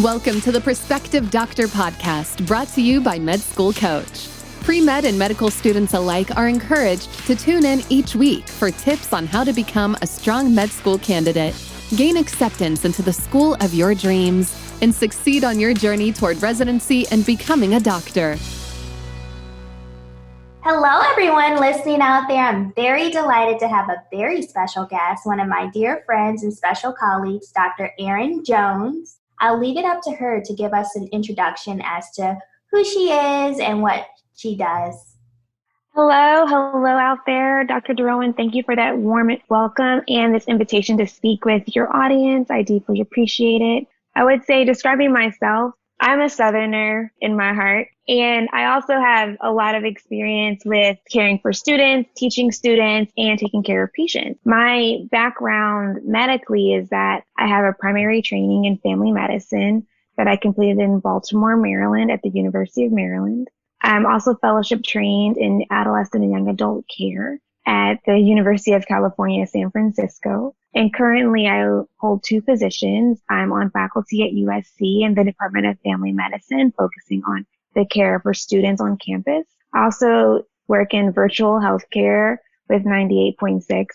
Welcome to the Prospective Doctor podcast, brought to you by Med School Coach. Pre-med and medical students alike are encouraged to tune in each week for tips on how to become a strong med school candidate, gain acceptance into the school of your dreams, and succeed on your journey toward residency and becoming a doctor. Hello, everyone listening out there. I'm very delighted to have a very special guest, one of my dear friends and special colleagues, Dr. Erin Jones. I'll leave it up to her to give us an introduction as to who she is and what she does. Hello out there. Dr. DeRouen, thank you for that warm welcome and this invitation to speak with your audience. I deeply appreciate it. I would say, describing myself, I'm a Southerner in my heart, and I also have a lot of experience with caring for students, teaching students, and taking care of patients. My background medically is that I have a primary training in family medicine that I completed in Baltimore, Maryland at the University of Maryland. I'm also fellowship trained in adolescent and young adult care at the University of California, San Francisco. And currently I hold two positions. I'm on faculty at USC in the Department of Family Medicine, focusing on the care for students on campus. I also work in virtual healthcare with 98.6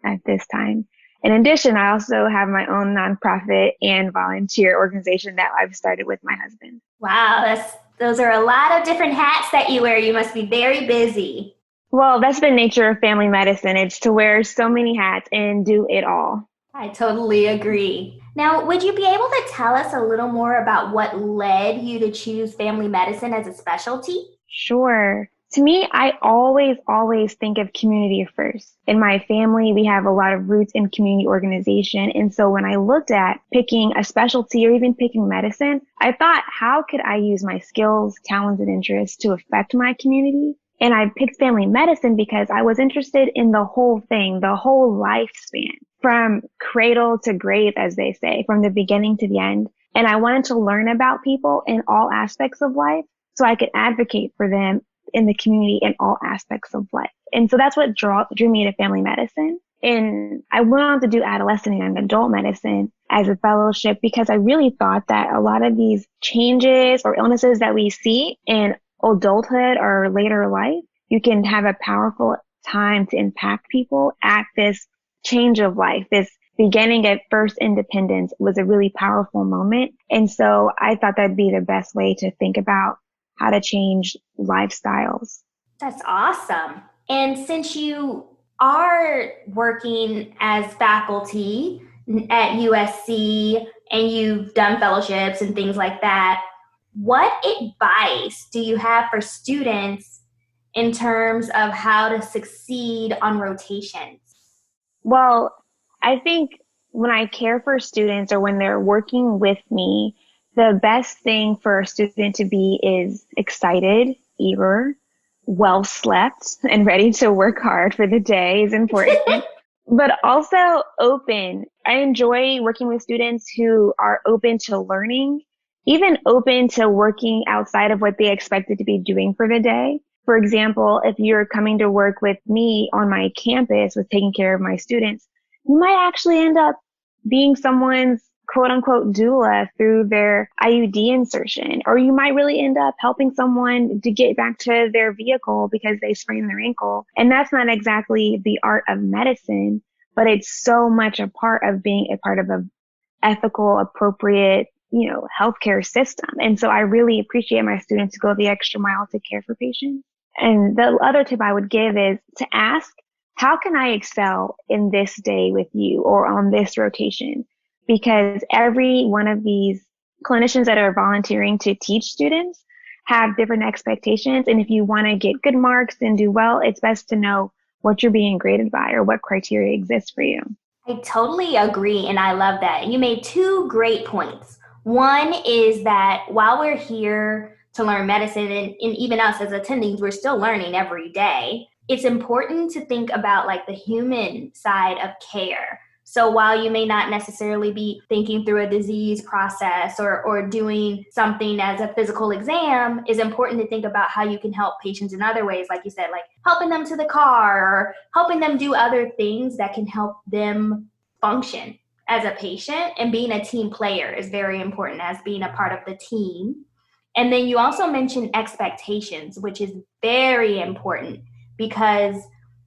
at this time. In addition, I also have my own nonprofit and volunteer organization that I've started with my husband. Wow, those are a lot of different hats that you wear. You must be very busy. Well, that's the nature of family medicine. It's to wear so many hats and do it all. I totally agree. Now, would you be able to tell us a little more about what led you to choose family medicine as a specialty? Sure. To me, I always think of community first. In my family, we have a lot of roots in community organization. And so when I looked at picking a specialty or even picking medicine, I thought, how could I use my skills, talents, and interests to affect my community? And I picked family medicine because I was interested in the whole thing, the whole lifespan, from cradle to grave, as they say, from the beginning to the end. And I wanted to learn about people in all aspects of life so I could advocate for them in the community in all aspects of life. And so that's what drew me to family medicine. And I went on to do adolescent and young adult medicine as a fellowship because I really thought that a lot of these changes or illnesses that we see in adulthood or later life, you can have a powerful time to impact people at this change of life. This beginning at first independence was a really powerful moment. And so I thought that'd be the best way to think about how to change lifestyles. That's awesome. And since you are working as faculty at USC and you've done fellowships and things like that, what advice do you have for students in terms of how to succeed on rotations? Well, I think when I care for students or when they're working with me, the best thing for a student to be is excited, eager, well slept, and ready to work hard for the day is important, but also open. I enjoy working with students who are open to learning, even open to working outside of what they expected to be doing for the day. For example, if you're coming to work with me on my campus with taking care of my students, you might actually end up being someone's quote unquote doula through their IUD insertion, or you might really end up helping someone to get back to their vehicle because they sprained their ankle. And that's not exactly the art of medicine, but it's so much a part of being a part of a ethical, appropriate, healthcare system. And so I really appreciate my students to go the extra mile to care for patients. And the other tip I would give is to ask, how can I excel in this day with you or on this rotation? Because every one of these clinicians that are volunteering to teach students have different expectations. And if you want to get good marks and do well, it's best to know what you're being graded by or what criteria exists for you. I totally agree, and I love that. You made two great points. One is that while we're here to learn medicine, and even us as attendings, we're still learning every day, it's important to think about like the human side of care. So while you may not necessarily be thinking through a disease process or doing something as a physical exam, it's important to think about how you can help patients in other ways, like you said, like helping them to the car or helping them do other things that can help them function as a patient, and being a team player is very important as being a part of the team. And then you also mentioned expectations, which is very important because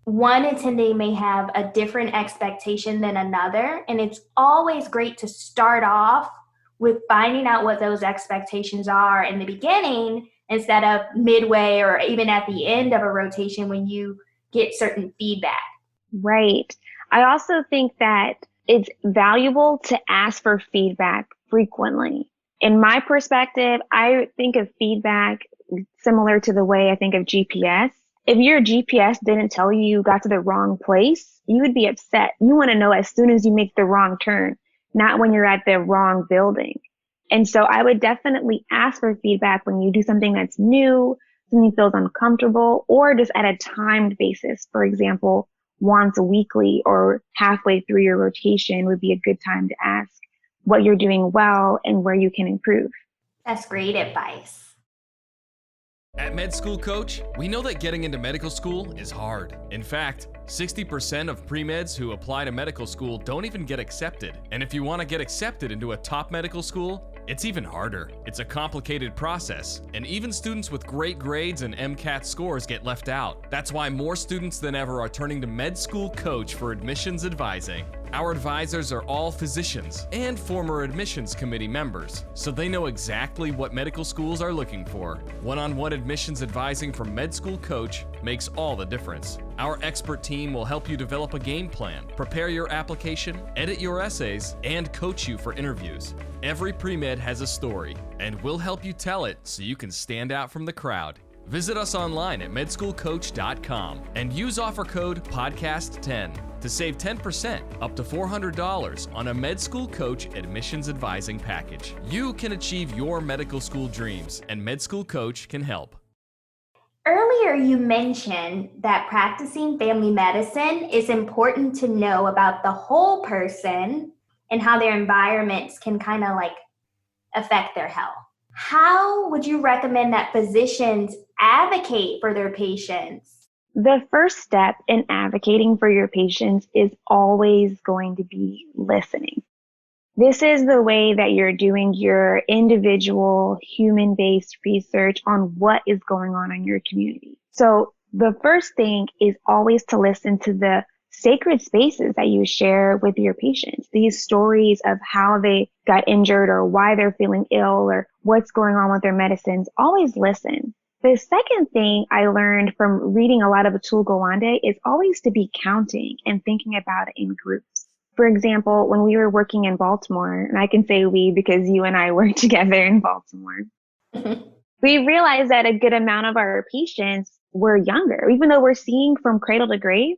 one attending may have a different expectation than another. And it's always great to start off with finding out what those expectations are in the beginning instead of midway or even at the end of a rotation when you get certain feedback. Right. I also think that it's valuable to ask for feedback frequently. In my perspective, I think of feedback similar to the way I think of GPS. If your GPS didn't tell you got to the wrong place, you would be upset. You want to know as soon as you make the wrong turn, not when you're at the wrong building. And so I would definitely ask for feedback when you do something that's new, something feels uncomfortable, or just at a timed basis. For example, once weekly or halfway through your rotation would be a good time to ask what you're doing well and where you can improve. That's great advice. At Med School Coach, we know that getting into medical school is hard. In fact, 60% of pre-meds who apply to medical school don't even get accepted. And if you want to get accepted into a top medical school, it's even harder. It's a complicated process, and even students with great grades and MCAT scores get left out. That's why more students than ever are turning to Med School Coach for admissions advising. Our advisors are all physicians and former admissions committee members, so they know exactly what medical schools are looking for. One-on-one admissions advising from Med School Coach makes all the difference. Our expert team will help you develop a game plan, prepare your application, edit your essays, and coach you for interviews. Every pre-med has a story, and we'll help you tell it so you can stand out from the crowd. Visit us online at medschoolcoach.com and use offer code PODCAST10 to save 10% up to $400 on a Med School Coach admissions advising package. You can achieve your medical school dreams, and Med School Coach can help. Earlier, you mentioned that practicing family medicine is important to know about the whole person and how their environments can kind of like affect their health. How would you recommend that physicians advocate for their patients? The first step in advocating for your patients is always going to be listening. This is the way that you're doing your individual human-based research on what is going on in your community. So the first thing is always to listen to the sacred spaces that you share with your patients, these stories of how they got injured or why they're feeling ill or what's going on with their medicines. Always listen. The second thing I learned from reading a lot of Atul Gawande is always to be counting and thinking about it in groups. For example, when we were working in Baltimore, and I can say we because you and I work together in Baltimore, we realized that a good amount of our patients were younger. Even though we're seeing from cradle to grave,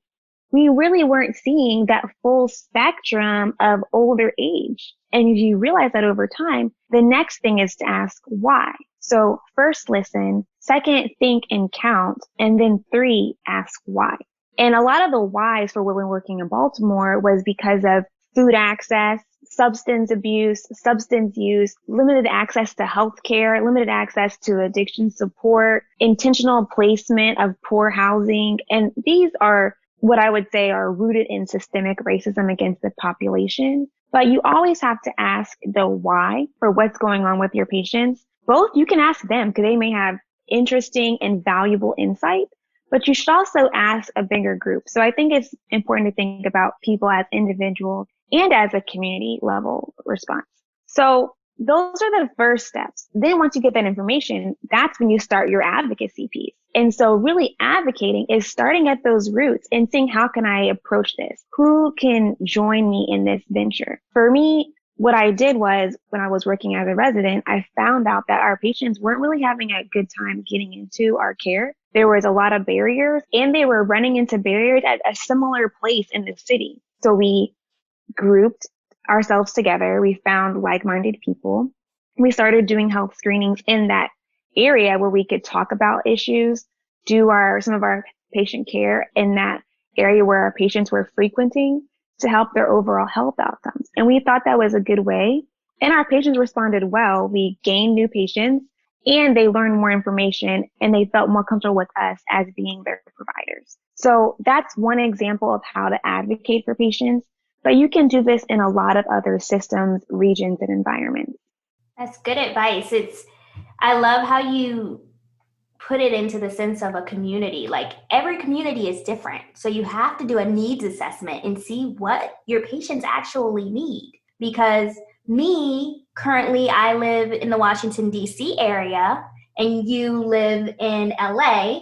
we really weren't seeing that full spectrum of older age. And if you realize that over time, the next thing is to ask why. So first listen, second think and count, and then three, ask why. And a lot of the whys for women working in Baltimore was because of food access, substance abuse, substance use, limited access to healthcare, limited access to addiction support, intentional placement of poor housing. And these are what I would say are rooted in systemic racism against the population. But you always have to ask the why for what's going on with your patients. Both you can ask them because they may have interesting and valuable insight, but you should also ask a bigger group. So I think it's important to think about people as individuals and as a community level response. So those are the first steps. Then once you get that information, that's when you start your advocacy piece. And so really advocating is starting at those roots and saying, how can I approach this? Who can join me in this venture? For me, what I did was when I was working as a resident, I found out that our patients weren't really having a good time getting into our care. There was a lot of barriers and they were running into barriers at a similar place in the city. So we grouped ourselves together. We found like-minded people. We started doing health screenings in that area where we could talk about issues, do some of our patient care in that area where our patients were frequenting to help their overall health outcomes. And we thought that was a good way. And our patients responded well. We gained new patients and they learned more information and they felt more comfortable with us as being their providers. So that's one example of how to advocate for patients. But you can do this in a lot of other systems, regions, and environments. That's good advice. I love how you put it into the sense of a community. Like every community is different. So you have to do a needs assessment and see what your patients actually need. Because currently, I live in the Washington, D.C. area, and you live in LA,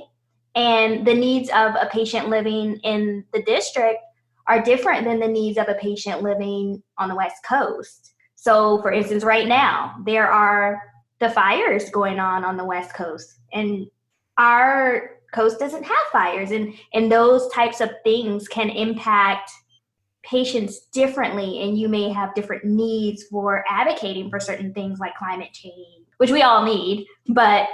and the needs of a patient living in the district are different than the needs of a patient living on the West Coast. So, for instance, right now, there are the fires going on the West Coast, and our coast doesn't have fires, and those types of things can impact patients differently, and you may have different needs for advocating for certain things like climate change, which we all need, but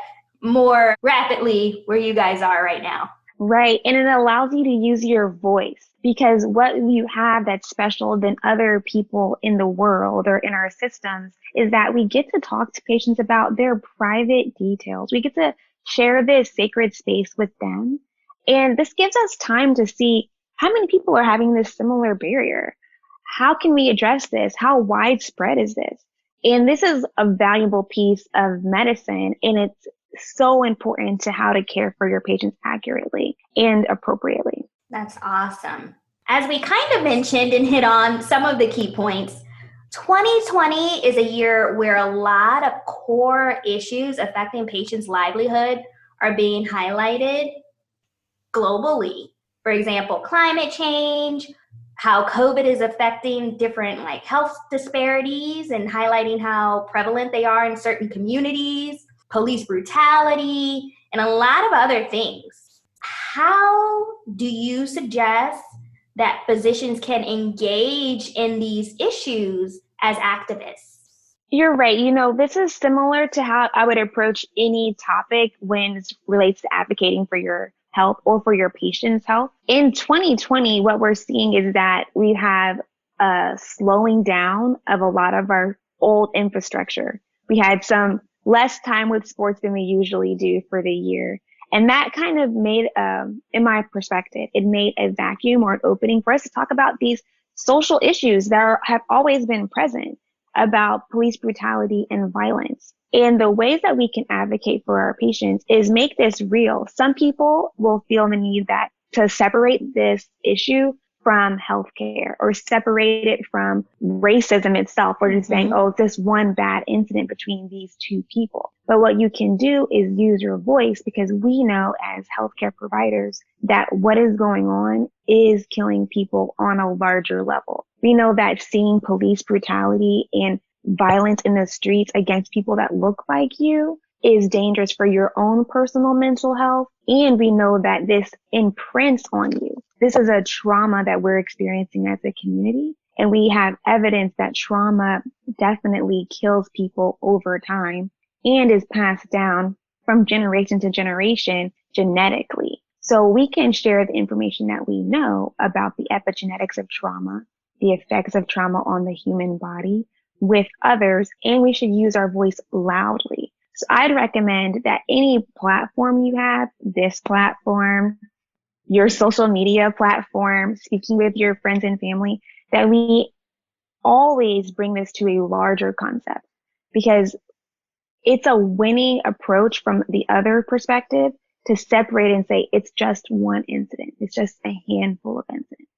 more rapidly where you guys are right now. Right. And it allows you to use your voice, because what you have that's special than other people in the world or in our systems is that we get to talk to patients about their private details. We get to share this sacred space with them. And this gives us time to see how many people are having this similar barrier. How can we address this? How widespread is this? And this is a valuable piece of medicine, and it's so important to how to care for your patients accurately and appropriately. That's awesome. As we kind of mentioned and hit on some of the key points, 2020 is a year where a lot of core issues affecting patients' livelihood are being highlighted globally. For example, climate change, how COVID is affecting different health disparities and highlighting how prevalent they are in certain communities, police brutality, and a lot of other things. How do you suggest that physicians can engage in these issues as activists? You're right. This is similar to how I would approach any topic when it relates to advocating for your health or for your patient's health. In 2020, what we're seeing is that we have a slowing down of a lot of our old infrastructure. We had some less time with sports than we usually do for the year. And that kind of made, in my perspective, it made a vacuum or an opening for us to talk about these social issues that have always been present about police brutality and violence. And the ways that we can advocate for our patients is make this real. Some people will feel the need that to separate this issue from healthcare or separate it from racism itself, or just saying, oh, this one bad incident between these two people. But what you can do is use your voice, because we know as healthcare providers that what is going on is killing people on a larger level. We know that seeing police brutality and violence in the streets against people that look like you is dangerous for your own personal mental health. And we know that this imprints on you. This is a trauma that we're experiencing as a community. And we have evidence that trauma definitely kills people over time and is passed down from generation to generation genetically. So we can share the information that we know about the epigenetics of trauma, the effects of trauma on the human body with others, and we should use our voice loudly. So I'd recommend that any platform you have, this platform, your social media platform, speaking with your friends and family, that we always bring this to a larger concept, because it's a winning approach from the other perspective to separate and say it's just one incident. It's just a handful of incidents.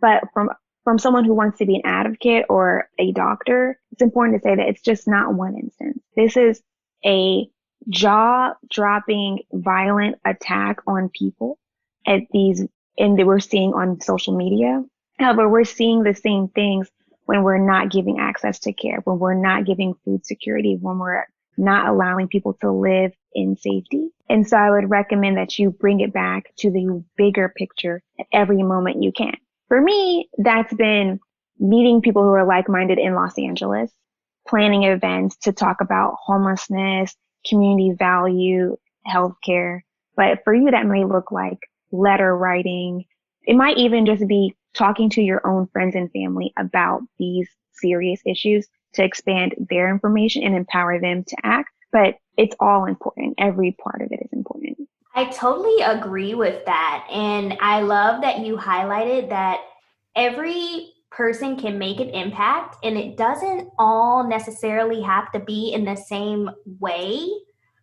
But from someone who wants to be an advocate or a doctor, it's important to say that it's just not one instance. This is a jaw-dropping, violent attack on people and that we're seeing on social media. However, we're seeing the same things when we're not giving access to care, when we're not giving food security, when we're not allowing people to live in safety. And so I would recommend that you bring it back to the bigger picture at every moment you can. For me, that's been meeting people who are like-minded in Los Angeles, planning events to talk about homelessness, community value, healthcare. But for you, that may look like letter writing. It might even just be talking to your own friends and family about these serious issues to expand their information and empower them to act. But it's all important. Every part of it is important. I totally agree with that. And I love that you highlighted that every person can make an impact, and it doesn't all necessarily have to be in the same way.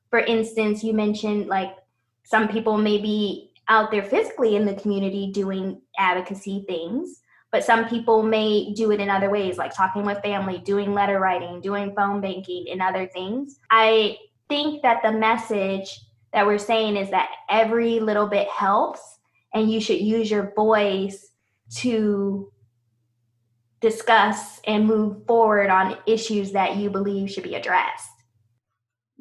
For instance, you mentioned like some people may be out there physically in the community doing advocacy things, but some people may do it in other ways, like talking with family, doing letter writing, doing phone banking, and other things. I think that the message that we're saying is that every little bit helps, and you should use your voice to discuss and move forward on issues that you believe should be addressed.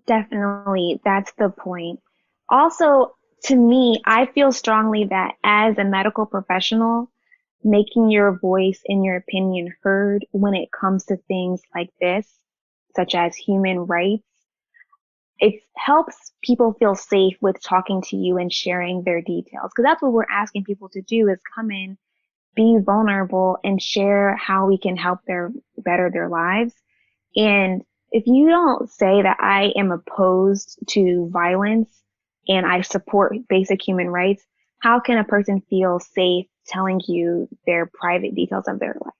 Definitely, that's the point. Also, to me, I feel strongly that as a medical professional, making your voice and your opinion heard when it comes to things like this, such as human rights, it helps people feel safe with talking to you and sharing their details. Because that's what we're asking people to do, is come in, be vulnerable, and share how we can help better their lives. And if you don't say that I am opposed to violence and I support basic human rights, how can a person feel safe telling you their private details of their life?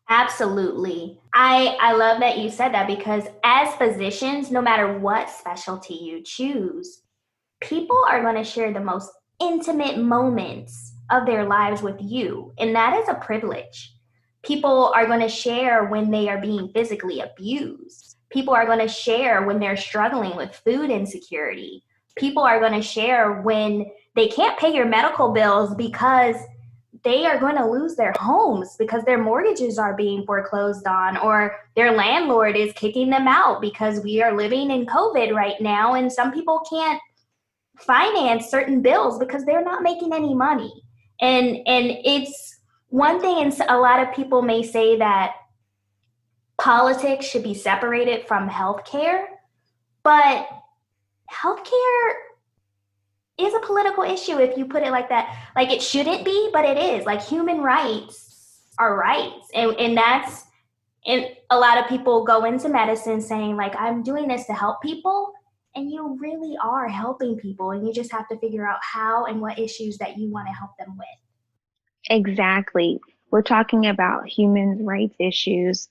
Absolutely. I love that you said that, because as physicians, no matter what specialty you choose, people are going to share the most intimate moments of their lives with you. And that is a privilege. People are going to share when they are being physically abused. People are going to share when they're struggling with food insecurity. People are going to share when they can't pay your medical bills because they are going to lose their homes because their mortgages are being foreclosed on, or their landlord is kicking them out because we are living in COVID right now, and some people can't finance certain bills because they're not making any money. And it's one thing, and a lot of people may say that politics should be separated from healthcare, but healthcare is a political issue if you put it like that. Like, it shouldn't be, but it is. Like, human rights are rights. And that's, and a lot of people go into medicine saying like, I'm doing this to help people. And you really are helping people. And you just have to figure out how and what issues that you want to help them with. Exactly. We're talking about human rights issues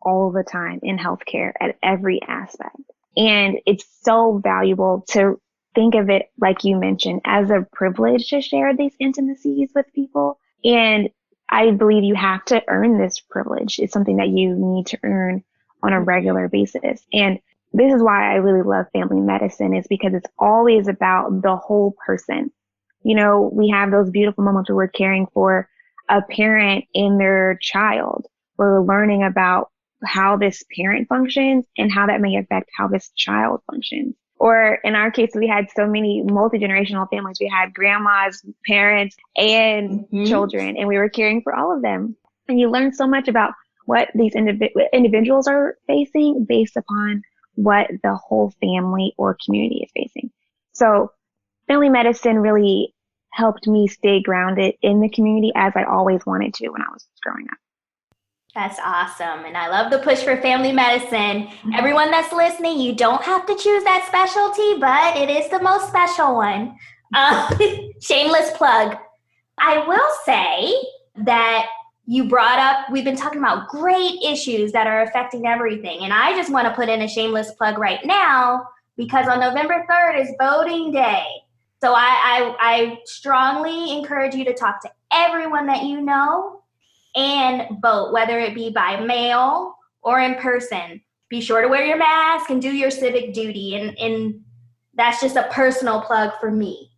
all the time in healthcare at every aspect. And it's so valuable to think of it, like you mentioned, as a privilege to share these intimacies with people. And I believe you have to earn this privilege. It's something that you need to earn on a regular basis. And this is why I really love family medicine, is because it's always about the whole person. You know, we have those beautiful moments where we're caring for a parent and their child. We're learning about how this parent functions and how that may affect how this child functions. Or in our case, we had so many multi-generational families. We had grandmas, parents, and children, and we were caring for all of them. And you learn so much about what these individuals are facing based upon what the whole family or community is facing. So family medicine really helped me stay grounded in the community, as I always wanted to when I was growing up. That's awesome. And I love the push for family medicine. Everyone that's listening, you don't have to choose that specialty, but it is the most special one. Shameless plug. I will say that you brought up, we've been talking about great issues that are affecting everything. And I just want to put in a shameless plug right now, because on November 3rd is voting day. So I strongly encourage you to talk to everyone that you know and vote, whether it be by mail or in person. Be sure to wear your mask and do your civic duty. And that's just a personal plug for me.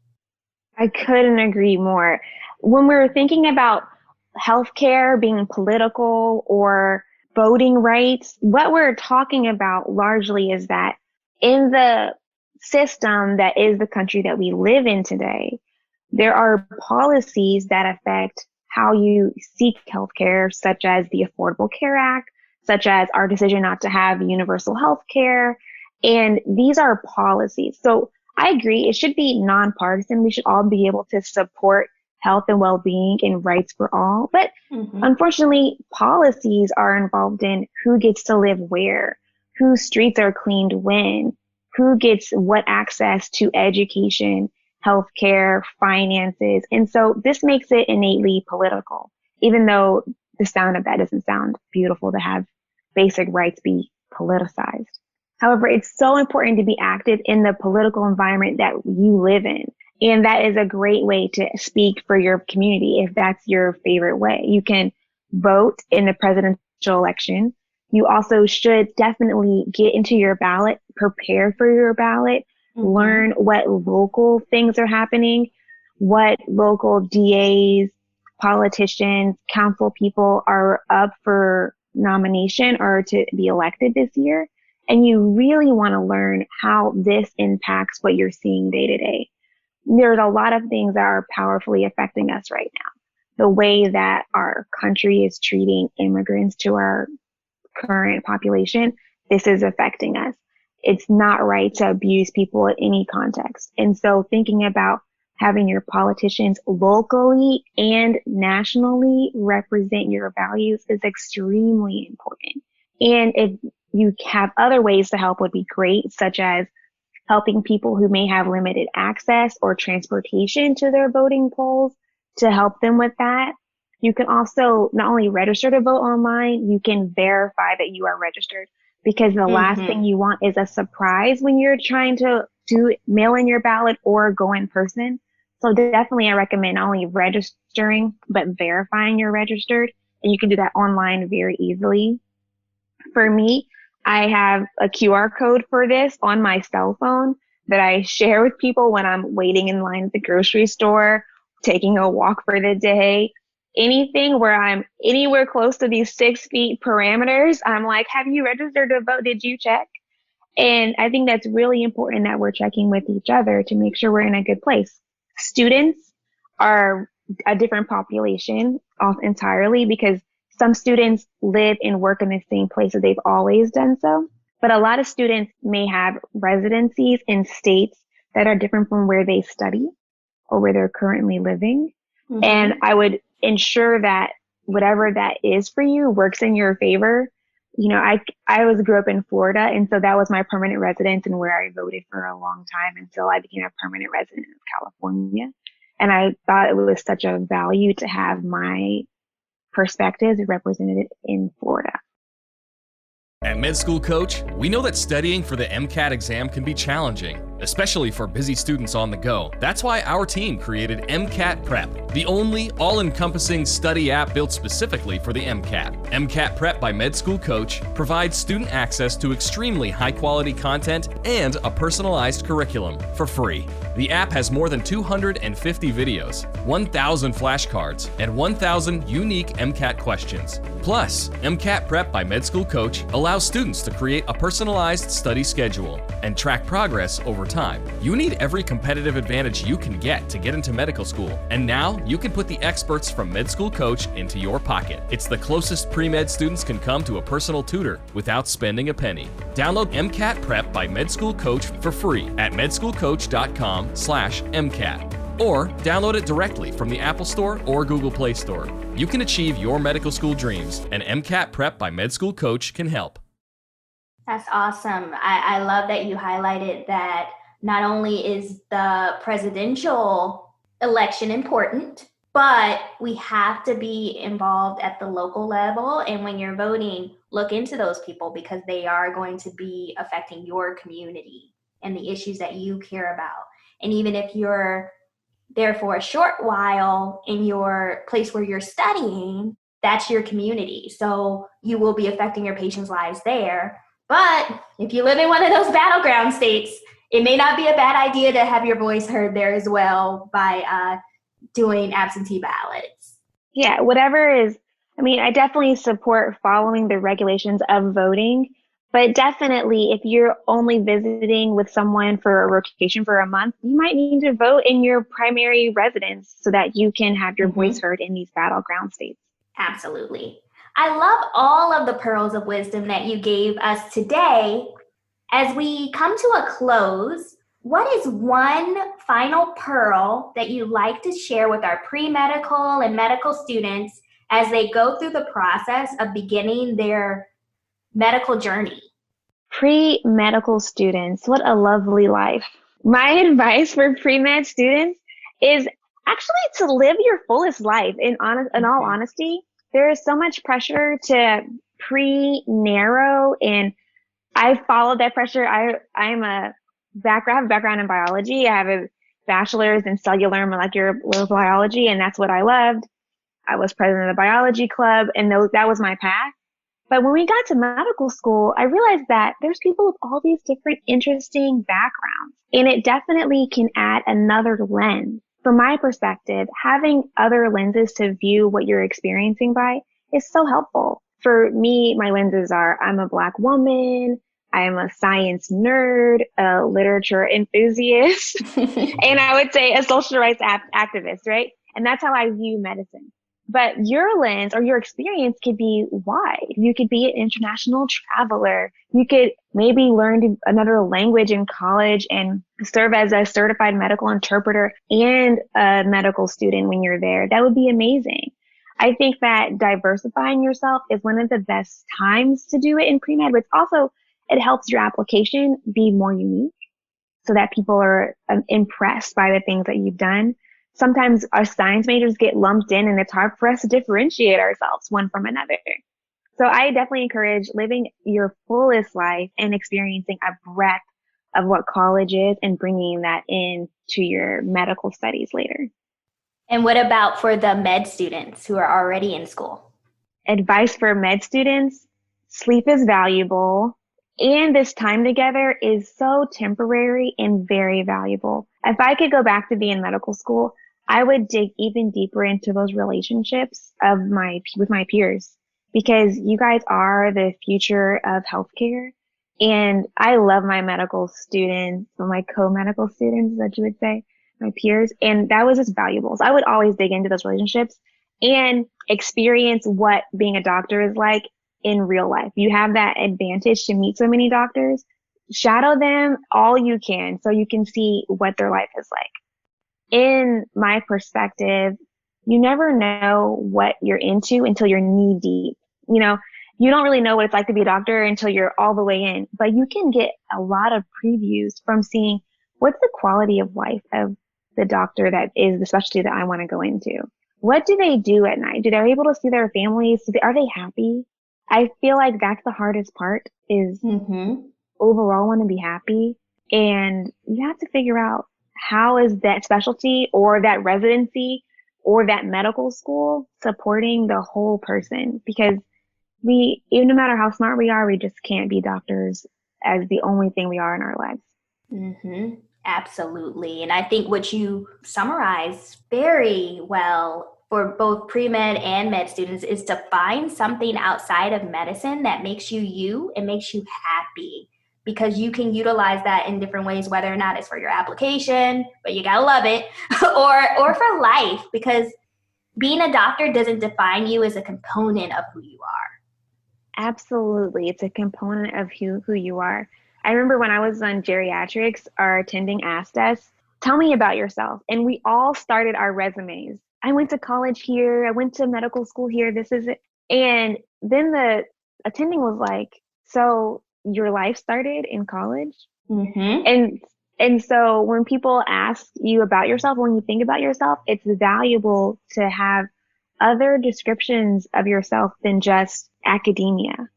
I couldn't agree more. When we're thinking about healthcare being political or voting rights, what we're talking about largely is that in the system that is the country that we live in today, there are policies that affect how you seek healthcare, such as the Affordable Care Act, such as our decision not to have universal health care. And these are policies. So I agree, it should be nonpartisan. We should all be able to support health and well-being and rights for all. But unfortunately, policies are involved in who gets to live where, whose streets are cleaned when, who gets what access to education, healthcare, finances. And so this makes it innately political, even though the sound of that doesn't sound beautiful to have basic rights be politicized. However, it's so important to be active in the political environment that you live in. And that is a great way to speak for your community if that's your favorite way. You can vote in the presidential election. You also should definitely get into your ballot, prepare for your ballot, learn what local things are happening, what local DAs, politicians, council people are up for nomination or to be elected this year. And you really want to learn how this impacts what you're seeing day to day. There's a lot of things that are powerfully affecting us right now. The way that our country is treating immigrants to our current population, this is affecting us. It's not right to abuse people in any context. And so thinking about having your politicians locally and nationally represent your values is extremely important. And if you have other ways to help would be great, such as helping people who may have limited access or transportation to their voting polls to help them with that. You can also not only register to vote online, you can verify that you are registered, because the last thing you want is a surprise when you're trying to mail in your ballot or go in person. So definitely I recommend not only registering, but verifying you're registered. And you can do that online very easily. For me, I have a QR code for this on my cell phone that I share with people when I'm waiting in line at the grocery store, taking a walk for the day. Anything where I'm anywhere close to these 6 feet parameters, I'm like, have you registered to vote? Did you check? And I think that's really important that we're checking with each other to make sure we're in a good place. Students are a different population entirely, because some students live and work in the same place that they've always done so. But a lot of students may have residencies in states that are different from where they study or where they're currently living. And I would ensure that whatever that is for you works in your favor. You know, I grew up in Florida, and so that was my permanent residence and where I voted for a long time until I became a permanent resident of California. And I thought it was such a value to have my perspectives represented in Florida. At Med School Coach, we know that studying for the MCAT exam can be challenging, especially for busy students on the go. That's why our team created MCAT Prep, the only all-encompassing study app built specifically for the MCAT. MCAT Prep by Med School Coach provides student access to extremely high-quality content and a personalized curriculum for free. The app has more than 250 videos, 1,000 flashcards, and 1,000 unique MCAT questions. Plus, MCAT Prep by Med School Coach allows students to create a personalized study schedule and track progress over time. You need every competitive advantage you can get to get into medical school, and now you can put the experts from Med School Coach into your pocket. It's the closest pre-med students can come to a personal tutor without spending a penny. Download MCAT Prep by Med School Coach for free at medschoolcoach.com/MCAT. Or download it directly from the Apple Store or Google Play Store. You can achieve your medical school dreams, and MCAT Prep by Med School Coach can help. That's awesome. I love that you highlighted that not only is the presidential election important, but we have to be involved at the local level. And when you're voting, look into those people, because they are going to be affecting your community and the issues that you care about. And even if you're there for a short while in your place where you're studying, that's your community. So you will be affecting your patients' lives there. But if you live in one of those battleground states, it may not be a bad idea to have your voice heard there as well by doing absentee ballots. Yeah, whatever is, I definitely support following the regulations of voting. But definitely, if you're only visiting with someone for a rotation for a month, you might need to vote in your primary residence so that you can have your voice heard in these battleground states. Absolutely. I love all of the pearls of wisdom that you gave us today. As we come to a close, what is one final pearl that you'd like to share with our pre-medical and medical students as they go through the process of beginning their medical journey? Pre-medical students, what a lovely life. My advice for pre-med students is actually to live your fullest life. In all honesty, there is so much pressure to pre-narrow, and I followed that pressure. I have a background in biology. I have a bachelor's in cellular and molecular biology, and that's what I loved. I was president of the biology club, and that was my path. But when we got to medical school, I realized that there's people with all these different interesting backgrounds, and it definitely can add another lens. From my perspective, having other lenses to view what you're experiencing by is so helpful. For me, my lenses are, I'm a Black woman, I'm a science nerd, a literature enthusiast, and I would say a social rights activist, right? And that's how I view medicine. But your lens or your experience could be wide. You could be an international traveler. You could maybe learn another language in college and serve as a certified medical interpreter and a medical student when you're there. That would be amazing. I think that diversifying yourself is one of the best times to do it in pre-med, but also it helps your application be more unique so that people are impressed by the things that you've done. Sometimes our science majors get lumped in, and it's hard for us to differentiate ourselves one from another. So I definitely encourage living your fullest life and experiencing a breadth of what college is and bringing that into your medical studies later. And what about for the med students who are already in school? Advice for med students: sleep is valuable, and this time together is so temporary and very valuable. If I could go back to be in medical school, I would dig even deeper into those relationships with my peers, because you guys are the future of healthcare. And I love my medical students, or my co-medical students, that you would say, my peers. And that was just valuable. So I would always dig into those relationships and experience what being a doctor is like in real life. You have that advantage to meet so many doctors. Shadow them all you can so you can see what their life is like. In my perspective, you never know what you're into until you're knee deep. You know, you don't really know what it's like to be a doctor until you're all the way in, but you can get a lot of previews from seeing what's the quality of life of the doctor that is the specialty that I want to go into. What do they do at night? Do they able to see their families? Are they happy? I feel like that's the hardest part is overall want to be happy. And you have to figure out, how is that specialty or that residency or that medical school supporting the whole person? Because no matter how smart we are, we just can't be doctors as the only thing we are in our lives. Absolutely. And I think what you summarized very well for both pre-med and med students is to find something outside of medicine that makes you you and makes you happy. Because you can utilize that in different ways, whether or not it's for your application, but you gotta love it, or for life, because being a doctor doesn't define you as a component of who you are. Absolutely. It's a component of who you are. I remember when I was on geriatrics, our attending asked us, tell me about yourself. And we all started our resumes. I went to college here. I went to medical school here. This is it. And then the attending was like, so your life started in college? And so when people ask you about yourself, when you think about yourself, it's valuable to have other descriptions of yourself than just academia.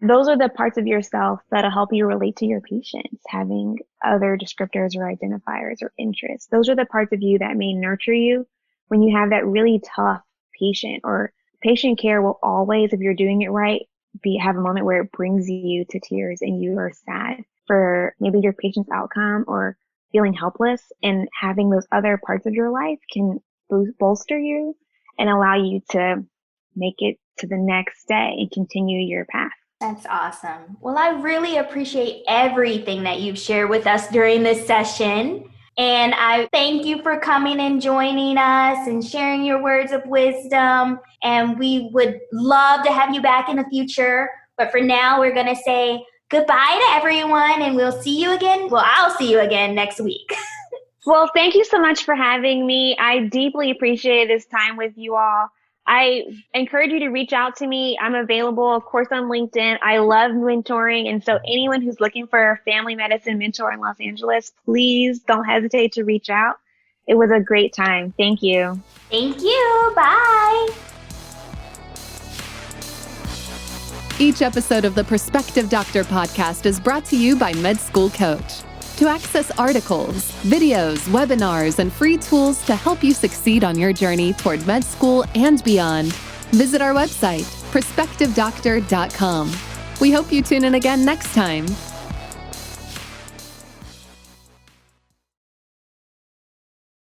Those are the parts of yourself that'll help you relate to your patients, having other descriptors or identifiers or interests. Those are the parts of you that may nurture you when you have that really tough patient. Or patient care will always, if you're doing it right, have a moment where it brings you to tears and you are sad for maybe your patient's outcome or feeling helpless, and having those other parts of your life can bolster you and allow you to make it to the next day and continue your path. That's awesome. Well, I really appreciate everything that you've shared with us during this session. And I thank you for coming and joining us and sharing your words of wisdom. And we would love to have you back in the future. But for now, we're going to say goodbye to everyone, and we'll see you again. Well, I'll see you again next week. Well, thank you so much for having me. I deeply appreciate this time with you all. I encourage you to reach out to me. I'm available, of course, on LinkedIn. I love mentoring. And so anyone who's looking for a family medicine mentor in Los Angeles, please don't hesitate to reach out. It was a great time. Thank you. Thank you. Bye. Each episode of the Prospective Doctor podcast is brought to you by Med School Coach. To access articles, videos, webinars, and free tools to help you succeed on your journey toward med school and beyond, visit our website, prospectivedoctor.com. We hope you tune in again next time.